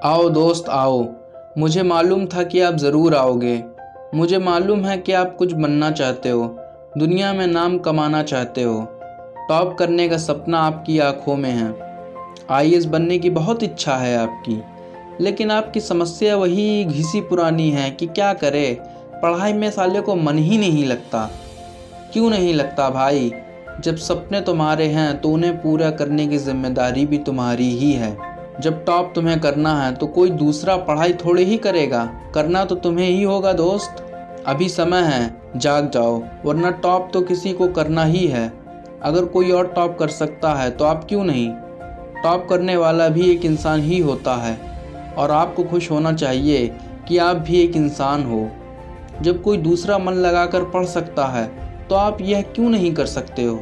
आओ दोस्त आओ। मुझे मालूम था कि आप ज़रूर आओगे। मुझे मालूम है कि आप कुछ बनना चाहते हो, दुनिया में नाम कमाना चाहते हो। टॉप करने का सपना आपकी आंखों में है। आईएएस बनने की बहुत इच्छा है आपकी, लेकिन आपकी समस्या वही घिसी पुरानी है कि क्या करे, पढ़ाई में साले को मन ही नहीं लगता। क्यों नहीं लगता भाई? जब सपने तुम्हारे हैं तो उन्हें पूरा करने की जिम्मेदारी भी तुम्हारी ही है। जब टॉप तुम्हें करना है तो कोई दूसरा पढ़ाई थोड़ी ही करेगा, करना तो तुम्हें ही होगा दोस्त। अभी समय है, जाग जाओ, वरना टॉप तो किसी को करना ही है। अगर कोई और टॉप कर सकता है तो आप क्यों नहीं? टॉप करने वाला भी एक इंसान ही होता है और आपको खुश होना चाहिए कि आप भी एक इंसान हो। जब कोई दूसरा मन लगाकर पढ़ सकता है तो आप यह क्यों नहीं कर सकते हो?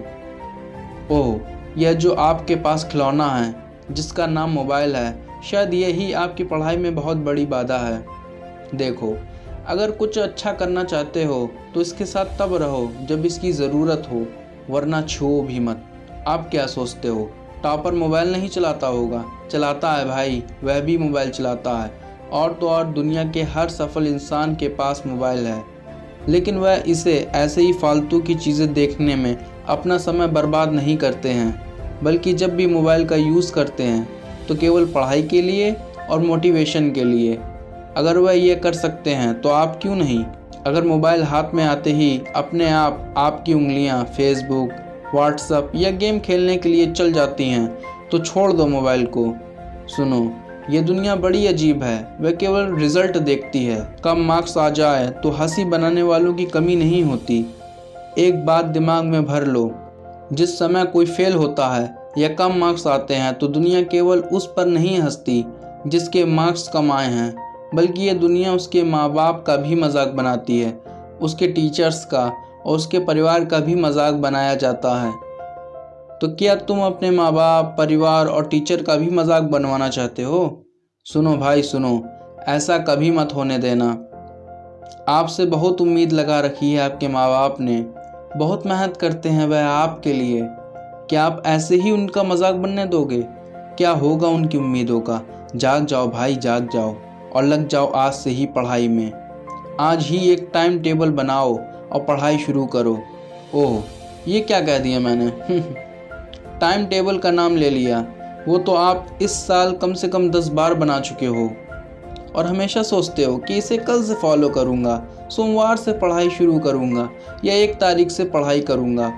ओह, यह जो आपके पास खिलौना है जिसका नाम मोबाइल है, शायद यही आपकी पढ़ाई में बहुत बड़ी बाधा है। देखो, अगर कुछ अच्छा करना चाहते हो तो इसके साथ तब रहो जब इसकी ज़रूरत हो, वरना छुओ भी मत। आप क्या सोचते हो टॉपर मोबाइल नहीं चलाता होगा? चलाता है भाई, वह भी मोबाइल चलाता है। और तो और दुनिया के हर सफल इंसान के पास मोबाइल है, लेकिन वह इसे ऐसे ही फालतू की चीज़ें देखने में अपना समय बर्बाद नहीं करते हैं, बल्कि जब भी मोबाइल का यूज़ करते हैं तो केवल पढ़ाई के लिए और मोटिवेशन के लिए। अगर वह ये कर सकते हैं तो आप क्यों नहीं? अगर मोबाइल हाथ में आते ही अपने आप आपकी उंगलियां फेसबुक, व्हाट्सएप या गेम खेलने के लिए चल जाती हैं तो छोड़ दो मोबाइल को। सुनो, ये दुनिया बड़ी अजीब है, वह केवल रिजल्ट देखती है। कम मार्क्स आ जाए तो हंसी बनाने वालों की कमी नहीं होती। एक बात दिमाग में भर लो, जिस समय कोई फेल होता है या कम मार्क्स आते हैं तो दुनिया केवल उस पर नहीं हंसती जिसके मार्क्स कम आए हैं, बल्कि ये दुनिया उसके माँ बाप का भी मजाक बनाती है, उसके टीचर्स का और उसके परिवार का भी मजाक बनाया जाता है। तो क्या तुम अपने माँ बाप, परिवार और टीचर का भी मजाक बनवाना चाहते हो? सुनो भाई सुनो, ऐसा कभी मत होने देना। आपसे बहुत उम्मीद लगा रखी है आपके माँ बाप ने, बहुत मेहनत करते हैं वह आपके लिए। क्या आप ऐसे ही उनका मजाक बनने दोगे? क्या होगा उनकी उम्मीदों का? जाग जाओ भाई, जाग जाओ और लग जाओ आज से ही पढ़ाई में। आज ही एक टाइम टेबल बनाओ और पढ़ाई शुरू करो। ओह, ये क्या कह दिया मैंने? टाइम टेबल का नाम ले लिया, वो तो आप इस साल कम से कम 10 बार बना चुके हो और हमेशा सोचते हो कि इसे कल से फॉलो करूँगा, सोमवार से पढ़ाई शुरू करूँगा या 1 तारीख से पढ़ाई करूँगा,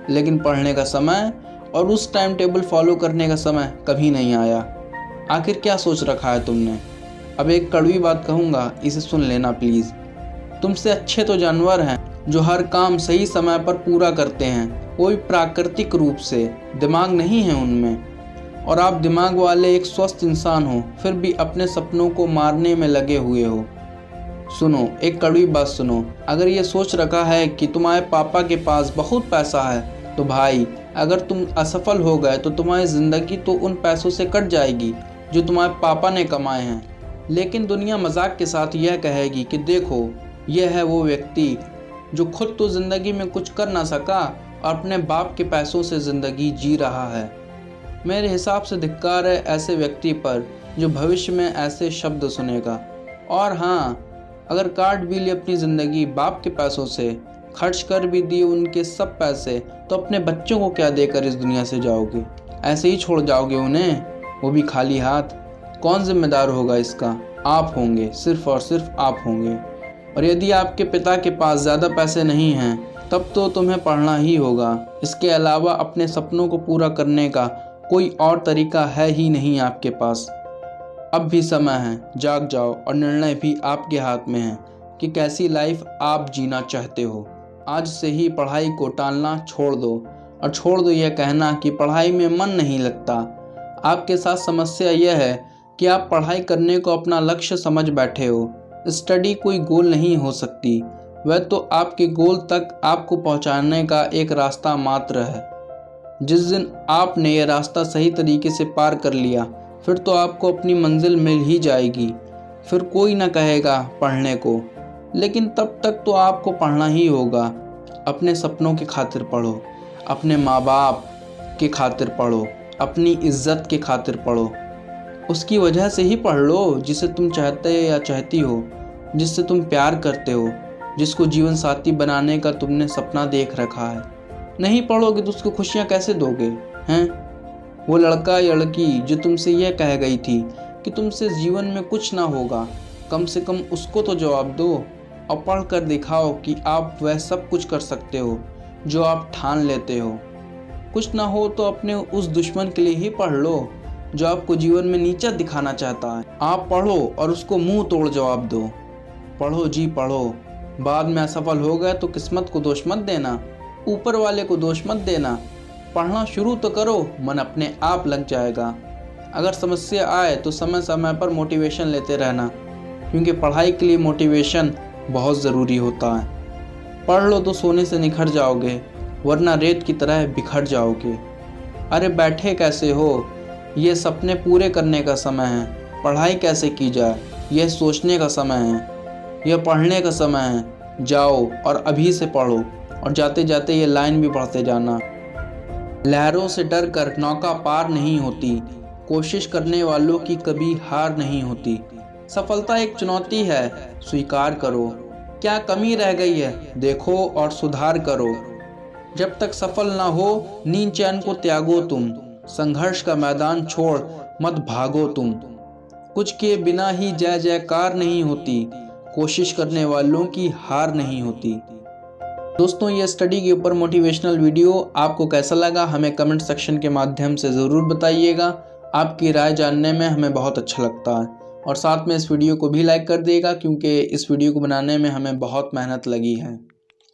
लेकिन पढ़ने का समय और उस टाइम टेबल फॉलो करने का समय कभी नहीं आया। आखिर क्या सोच रखा है तुमने? अब एक कड़वी बात कहूँगा, इसे सुन लेना प्लीज़। तुमसे अच्छे तो जानवर हैं जो हर काम सही समय पर पूरा करते हैं, कोई प्राकृतिक रूप से दिमाग नहीं है उनमें। और आप दिमाग वाले एक स्वस्थ इंसान हो, फिर भी अपने सपनों को मारने में लगे हुए हो। सुनो, एक कड़वी बात सुनो, अगर ये सोच रखा है कि तुम्हारे पापा के पास बहुत पैसा है तो भाई, अगर तुम असफल हो गए तो तुम्हारी ज़िंदगी तो उन पैसों से कट जाएगी जो तुम्हारे पापा ने कमाए हैं। लेकिन दुनिया मजाक के साथ यह कहेगी कि देखो, यह है वो व्यक्ति जो खुद तो ज़िंदगी में कुछ कर ना सका और अपने बाप के पैसों से ज़िंदगी जी रहा है। मेरे हिसाब से धिक्कार है ऐसे व्यक्ति पर जो भविष्य में ऐसे शब्द सुनेगा। और हाँ, अगर काट भी ली अपनी ज़िंदगी बाप के पैसों से, खर्च कर भी दिए उनके सब पैसे, तो अपने बच्चों को क्या देकर इस दुनिया से जाओगे? ऐसे ही छोड़ जाओगे उन्हें, वो भी खाली हाथ? कौन जिम्मेदार होगा इसका? आप होंगे, सिर्फ और सिर्फ आप होंगे। और यदि आपके पिता के पास ज़्यादा पैसे नहीं हैं तब तो तुम्हें पढ़ना ही होगा। इसके अलावा अपने सपनों को पूरा करने का कोई और तरीका है ही नहीं आपके पास। अब भी समय है, जाग जाओ और निर्णय भी आपके हाथ में है कि कैसी लाइफ आप जीना चाहते हो। आज से ही पढ़ाई को टालना छोड़ दो और छोड़ दो यह कहना कि पढ़ाई में मन नहीं लगता। आपके साथ समस्या यह है कि आप पढ़ाई करने को अपना लक्ष्य समझ बैठे हो। स्टडी कोई गोल नहीं हो सकती, वह तो आपके गोल तक आपको पहुंचाने का एक रास्ता मात्र है। जिस दिन आपने यह रास्ता सही तरीके से पार कर लिया, फिर तो आपको अपनी मंजिल मिल ही जाएगी। फिर कोई ना कहेगा पढ़ने को, लेकिन तब तक तो आपको पढ़ना ही होगा। अपने सपनों की खातिर पढ़ो, अपने माँ बाप के खातिर पढ़ो, अपनी इज्जत के खातिर पढ़ो। उसकी वजह से ही पढ़ लो जिसे तुम चाहते या चाहती हो, जिससे तुम प्यार करते हो, जिसको जीवन साथी बनाने का तुमने सपना देख रखा है। नहीं पढ़ोगे तो उसको खुशियाँ कैसे दोगे हैं? वो लड़का या लड़की जो तुमसे यह कह गई थी कि तुमसे जीवन में कुछ ना होगा, कम से कम उसको तो जवाब दो और पढ़ कर दिखाओ कि आप वह सब कुछ कर सकते हो जो आप ठान लेते हो। कुछ ना हो तो अपने उस दुश्मन के लिए ही पढ़ लो जो आपको जीवन में नीचा दिखाना चाहता है। आप पढ़ो और उसको मुंह तोड़ जवाब दो। पढ़ो जी पढ़ो। बाद में असफल हो गए तो किस्मत को दोष मत देना, ऊपर वाले को दोष मत देना। पढ़ना शुरू तो करो, मन अपने आप लग जाएगा। अगर समस्या आए तो समय समय पर मोटिवेशन लेते रहना, क्योंकि पढ़ाई के लिए मोटिवेशन बहुत ज़रूरी होता है। पढ़ लो तो सोने से निखर जाओगे, वरना रेत की तरह बिखर जाओगे। अरे बैठे कैसे हो, ये सपने पूरे करने का समय है। पढ़ाई कैसे की जाए, यह सोचने का समय है। यह पढ़ने का समय है। जाओ और अभी से पढ़ो, और जाते जाते ये लाइन भी पढ़ते जाना। लहरों से डर कर नौका पार नहीं होती, कोशिश करने वालों की कभी हार नहीं होती। सफलता एक चुनौती है, स्वीकार करो। क्या कमी रह गई है, देखो और सुधार करो। जब तक सफल ना हो नींद चैन को त्यागो तुम, संघर्ष का मैदान छोड़ मत भागो तुम। कुछ के बिना ही जय जयकार नहीं होती, कोशिश करने वालों की हार नहीं होती। दोस्तों, ये स्टडी के ऊपर मोटिवेशनल वीडियो आपको कैसा लगा हमें कमेंट सेक्शन के माध्यम से ज़रूर बताइएगा। आपकी राय जानने में हमें बहुत अच्छा लगता है। और साथ में इस वीडियो को भी लाइक कर दिएगा, क्योंकि इस वीडियो को बनाने में हमें बहुत मेहनत लगी है।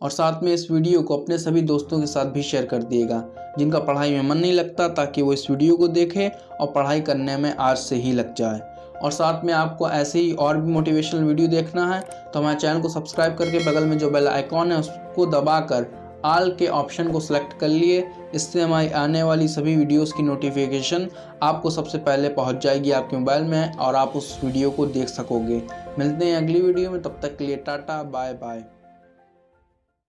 और साथ में इस वीडियो को अपने सभी दोस्तों के साथ भी शेयर कर दिएगा जिनका पढ़ाई में मन नहीं लगता, ताकि वो इस वीडियो को देखें और पढ़ाई करने में आज से ही लग जाए। और साथ में आपको ऐसे ही और भी मोटिवेशनल वीडियो देखना है तो हमारे चैनल को सब्सक्राइब करके बगल में जो बेल आइकॉन है उसको दबाकर ऑल के ऑप्शन को सिलेक्ट कर लिए। इससे हमारी आने वाली सभी वीडियोस की नोटिफिकेशन आपको सबसे पहले पहुंच जाएगी आपके मोबाइल में, और आप उस वीडियो को देख सकोगे। मिलते हैं अगली वीडियो में, तब तक के लिए टाटा बाय बाय।